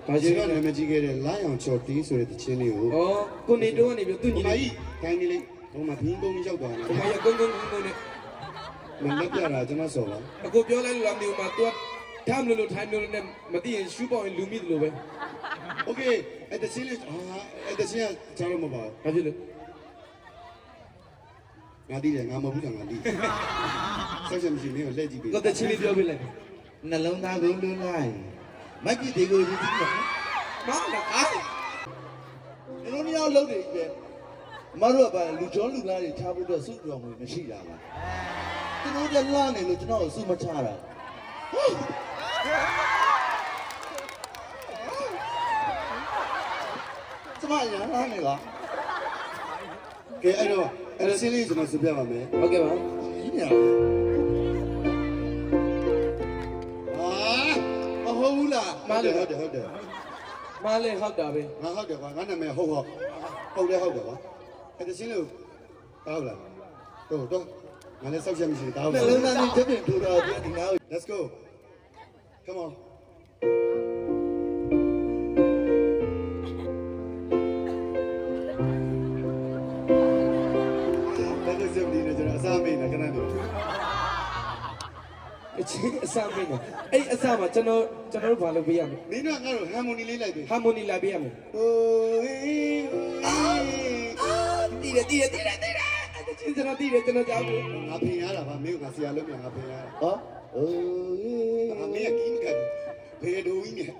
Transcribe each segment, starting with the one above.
ဘာရှင်ကနာမည်ကြီးခဲ့တဲ့လာရောင်ချော်တီးဆိုတဲ့တခြင်းလေးကိုကိုနေတော့ကနေပြီးသူညီလေးခိုင်းကလေးဟိုမှာဘင်းကုန်းရောက်သွားတယ်ဟိုမှာကုန်းနဲ့မလက်ပြတာကျွန်တော်ဆော်ပါအခုပြောလိုက်လို့လားမျိုးမှာသူကထားမလို့ထိုင်လို့နဲ့မသိရင်ရှူးပေါင်ရင်လူမိတယ်လို့ပဲโอเคအဲ့တခြင်းလေးအဲ့တခြင်းကကြားလို့မပါဘာဖြစ်လဲငါတီးတယ်ငါမဟုတ်ဘူးငါတီးဆက်ချက်မရှိဘူးလက်ကြည့်ပြီကိုတခြင်းလေးပြောပြလိုက်နှလုံးသားကိုလွှလိုက်မက်ကြီးတွေကိုယူကြည့်ပါမောင်လားအားဒီလိုမျိုးလုံးနေပြီမတို့ကလူကျော်လူလားတွေထားဖို့အတွက်စုပြောင်းမှုမရှိတာပါသူတို့ကလာနေလို့ကျွန်တော်စုမချတာကျမရလာနေလားကဲအဲ့တော့စင်းလေးကျွန်တော်စပြပါမယ်ဟုတ်ကဲ့ပါကြီးညာမဟုတ်ဘူးလားဟုတ်တယ်မားလေဟုတ်တာပဲငါဟုတ်တယ်ကွာငါနာမည်ဟုတ်လဲဟုတ်တယ်ကွာအဲ့တစင်းလေးဟုတ်လားတော့ငါလည်းစောက်ချက်မရှိတောင်းနှလုံးသားလေးချက်ပြင်ထူတော့ဒီငါ Let's go come on that is the need ကျွန်တော်အစားမေးနေခဏနေအချင်းအစားမေးနေအဲ့အစားမှာကျွန်တော်တို့ဘာလုပ်ပေးရမလဲမင်းတို့ငါတို့ဟာမိုနီလေးလိုက်ပြီဟာမိုနီလာပေးရမယ်ဟိုတီးတယ်အဲ့ချင်းကျွန်တော်တီးတယ်ကျွန်တော်ကြောက်ဘူးငါဖင်ရတာပါမင်းကဆရာလုံးမြန်ငါဖင်ရတာဟောအမေကကင်းကဘယ်လိုကြီးနဲ့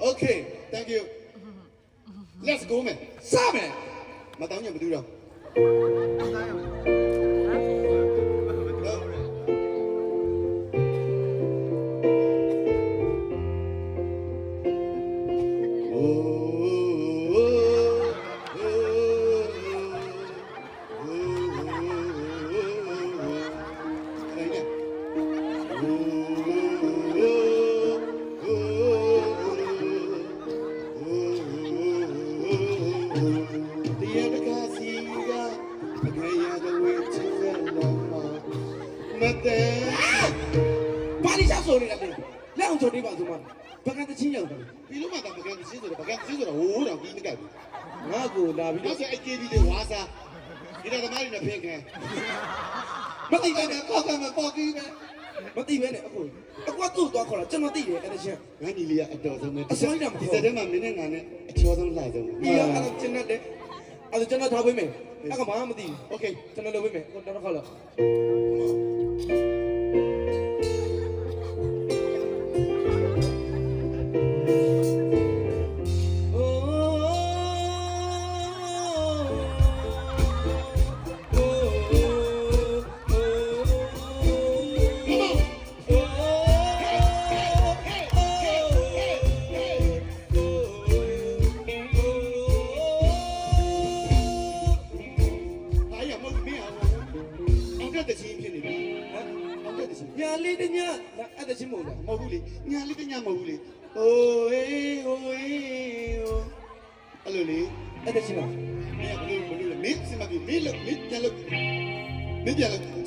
Okay, thank you. Let's go, man. Sabe. မတောင်းညမတူတော့ဘာလို့ဆိုနေတာလဲလက်အောင်ချော်နေပါဆိုမှဘကန်တချင်းရောက်တယ်ဒီလိုမှသာပကံတချင်းဆိုတော့ပကံတချင်းဆိုတော့ဟိုးတော့ပြီးမကတ်ဘူးငါကိုလာပြီးတော့ဆို AKB တွေဝါစားဒီတော့သမားတွေနဲ့ဖင်ခံမသိပဲနဲ့ကောက်ကမပေါ်ကြီးပဲမသိပဲနဲ့အခုသူ့သွားခေါ်တာကျွန်တော်သိတယ်အဲ့ဒါချင်းငါညီလေးကအတော်ဆုံးပဲအစိုးရမှာဒီစက်ထဲမှာမင်းနဲ့ငါနဲ့အချောဆုံးလာဆုံးပြီးတော့အဲ့ဒါကျင်းတဲ့အဲ့ဒါကျွန်တော်ထားပေးမယ်အဲ့ကမှမသိဘူးโอเคကျွန်တော်လုပ်ပေးမယ်တော်တော်ခေါ်လာညာလေးတညာအဲ့ဒါချင်းမဟုတ်လားမဟုတ်ဘူးလေညာလေးတညာမဟုတ်ဘူးလေဟိုအေးအဲ့လိုလေအဲ့ဒါချင်းလားမင်းကဘယ်လိုမင်းစမကြီးမင်းပြန်လို့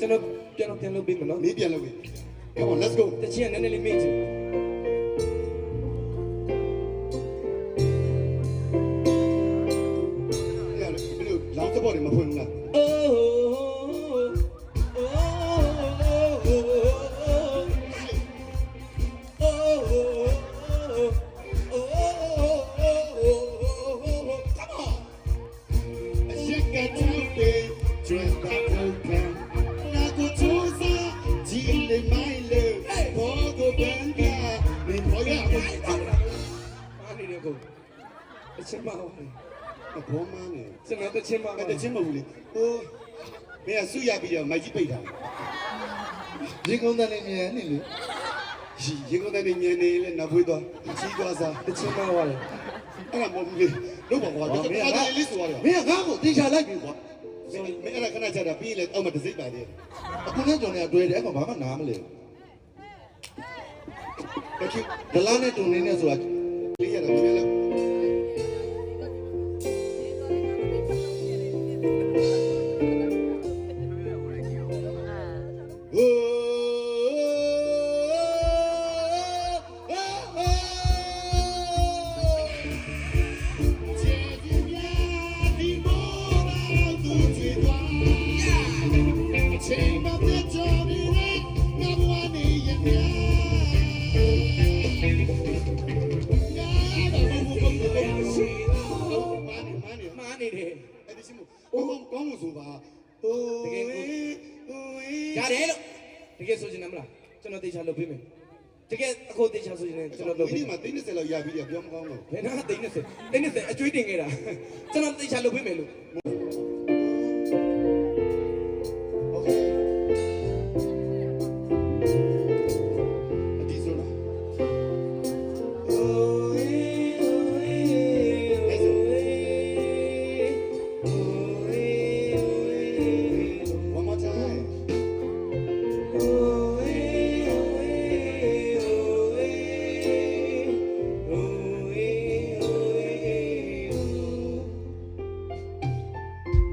ကျွန်တော်ပြန်လုပ်ပေးမယ်နော်မင်းပြန်လို့ပြီ Come on let's go တချင်းကနည်းနည်းလေးမေ့ချင်ဘယ်လိုလောင်းစပေါ်တွေမဖွင့်ဘူးလားတချင်းမဟုတ်ဘောမန်းနေကျွန်တော်တချင်းမတချင်းမဟုတ်လေဟိုမင်းကစုရပြီးတော့မိုက်ကြီးပိတ်တာရေကုန်းတန်းနေမြန်နေလေရေကုန်းတန်းနေမြန်နေလေနောက်ဖွေးသွားကြီးသွားစားတချင်းမဟုတ်လေအဲ့ဒါမဟုတ်ဘူးလေလို့ပါကွာမင်းကလေးဆိုရတယ်မင်းကငါ့ကိုတေချာလိုက်ပြီကွာမ ဆုံး မင်းအဲ့ဒါခဏချတာပြီးလေအောက်မှာတစ်စိတ်ပါသေး အခုနဲ့ကျွန်တော်ကတွဲတယ်အဲ့ကောင်ဘာမှနားမလဲ တချို့ ဒလားနဲ့တုံနေနဲ့ဆိုတာ လေးရတာပြန်လို့ဟိုမှားနေတယ် အဲ့ဒီစမို့ကောင်းလို့ဆိုပါဟိုဟို ရတယ်လို့တကယ်ဆိုချင်တယ်မလားကျွန်တော်တေချာလုပ်ပေးမယ်တကယ်အခုတေချာဆိုချင်တယ်ကျွန်တော်လုပ်ပေး ဒီမှာ30လောက်ရပြီးတယ်ပြောမကောင်းတော့ ဘယ်နာသိနေစသိနေစအကျွေးတင်ခဲ့တာကျွန်တော်တေချာလုပ်ပေးမယ်လို့ โอเคအဒီဆိုလား One more time.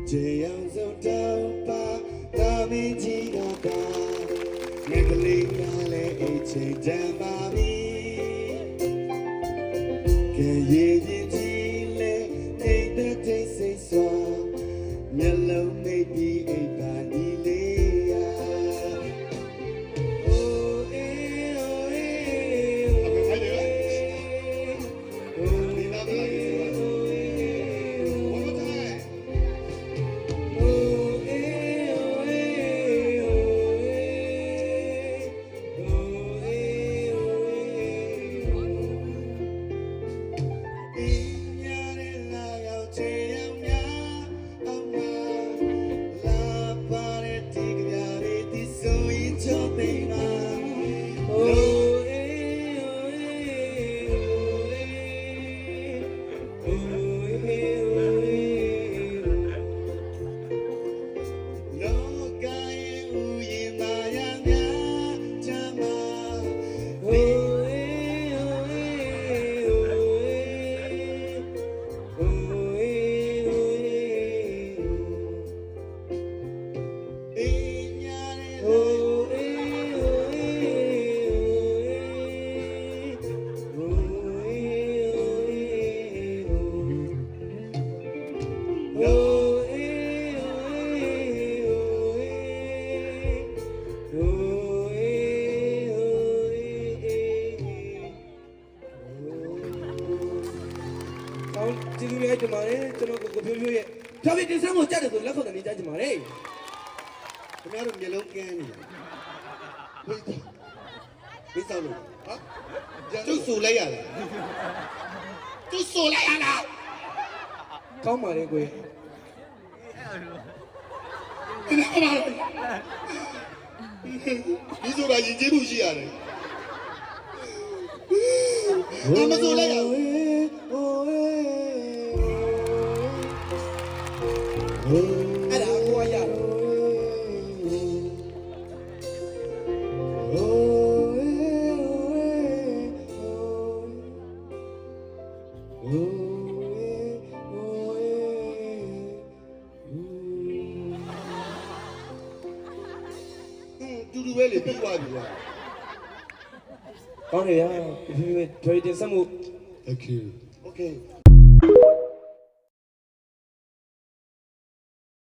Jayang so down pa dami ji ga ka Nekali na le eche jamba mi Ke ye yin ji le nei da tai sai swa Nyalong nei bi ai ba ni le ya Oh eh oh eh oh Ni na ba ni One more time.ကျေးဇူးများတင်ပါတယ်ကျွန်တော်ကိုဖြိုးဖြိုးရဲ့ဖြောပြတင်ဆန်းကိုကြက်တယ်ဆိုလက်ခုပ်တယ်နေကြကြပါလေ ခင်ဗျားတို့မျက်လုံးကန်းနေတာဘယ်စောက်လို့ဟာကျုပ်ဆူလိုက်ရလားကျုပ်ဆူလိုက်ရလား ကောင်းပါလေကိုယ် ဒီဆိုတာရင်ကျေးမှုရှိရတယ်အမဆိုလိုက်ရအဲ့ဒါကိုရရတူတူပဲလေပြီးသွားပြီကွာ ကောင်းတယ်ဗျာဖြိုးဖြိုးရဲ့ဖြောပြတင်ဆန်းမှု Okay